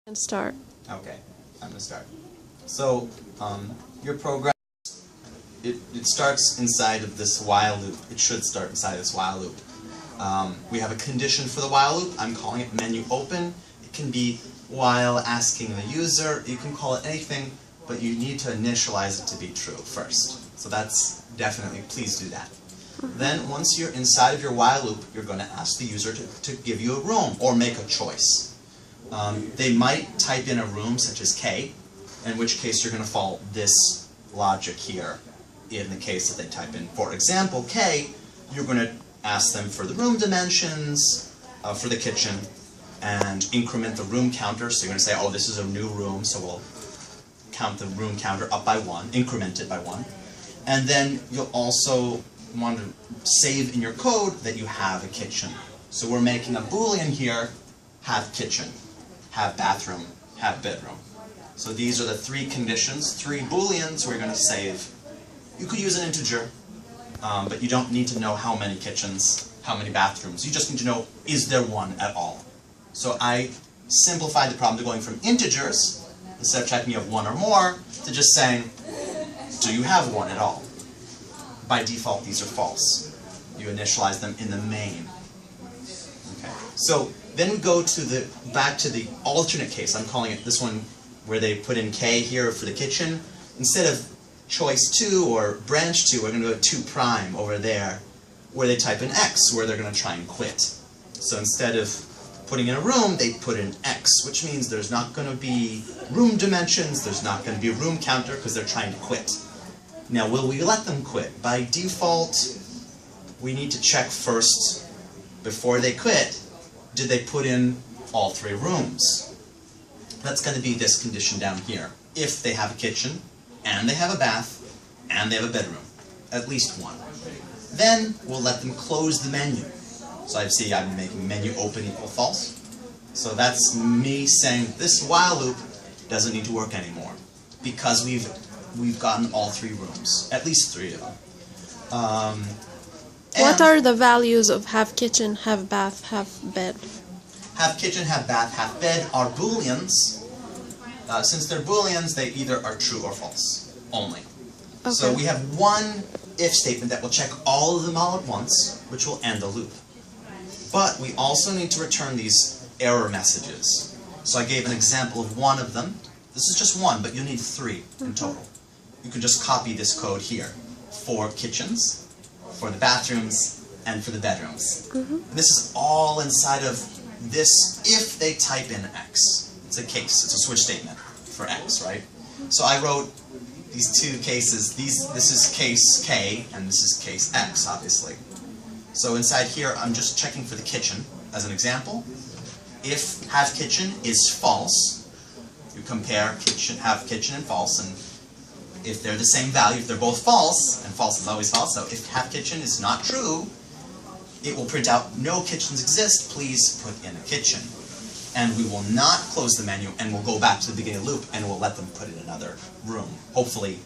And start. Okay, I'm gonna start. So, your program, it starts inside of this while loop. It should start inside of this while loop. We have a condition for the while loop. I'm calling it menu open. It can be while asking the user. You can call it anything, but you need to initialize it to be true first. So that's definitely, please do that. Then once you're inside of your while loop, you're going to ask the user to give you a room or make a choice. They might type in a room such as K, in which case you're going to follow this logic here. In the case that they type in, for example, K, you're going to ask them for the room dimensions for the kitchen and increment the room counter. So you're going to say, oh, this is a new room, so we'll count the room counter up by 1, increment it by 1. And then you'll also want to save in your code that you have a kitchen. So we're making a Boolean here, have kitchen, have bathroom, have bedroom. So these are the 3 conditions, 3 Booleans we're going to save. You could use an integer, but you don't need to know how many kitchens, how many bathrooms. You just need to know, is there one at all? So I simplified the problem to going from integers, instead of checking you have 1 or more, to just saying, do you have 1 at all? By default, these are false. You initialize them in the main. Okay. So then we go to back to the alternate case. I'm calling it this one where they put in K here for the kitchen. Instead of choice 2 or branch 2, we're going to go to 2 prime over there, where they type in X, where they're going to try and quit. So instead of putting in a room, they put in X, which means there's not going to be room dimensions, there's not going to be a room counter, because they're trying to quit. Now, will we let them quit? By default, we need to check first, before they quit, did they put in all 3 rooms? That's going to be this condition down here. If they have a kitchen, and they have a bath, and they have a bedroom. At least 1. Then, we'll let them close the menu. So I'm making menu open equal false. So that's me saying this while loop doesn't need to work anymore, because we've gotten all 3 rooms, at least 3 of them. What are the values of have kitchen, have bath, have bed? Have kitchen, have bath, have bed are Booleans. Since they're Booleans, they either are true or false, only. Okay. So we have one if statement that will check all of them all at once, which will end the loop. But we also need to return these error messages. So I gave an example of one of them. This is just one, but you need 3 in total. You can just copy this code here for kitchens, for the bathrooms, and for the bedrooms. This is all inside of this if they type in X. It's a case, it's a switch statement for X, right? So I wrote these 2 cases. This is case K, and this is case X, obviously. So inside here, I'm just checking for the kitchen as an example. If have kitchen is false, you compare kitchen, have kitchen and false, and if they're the same value, if they're both false, and false is always false, so if have kitchen is not true, it will print out no kitchens exist, please put in a kitchen. And we will not close the menu, and we'll go back to the beginning of the loop, and we'll let them put in another room. Hopefully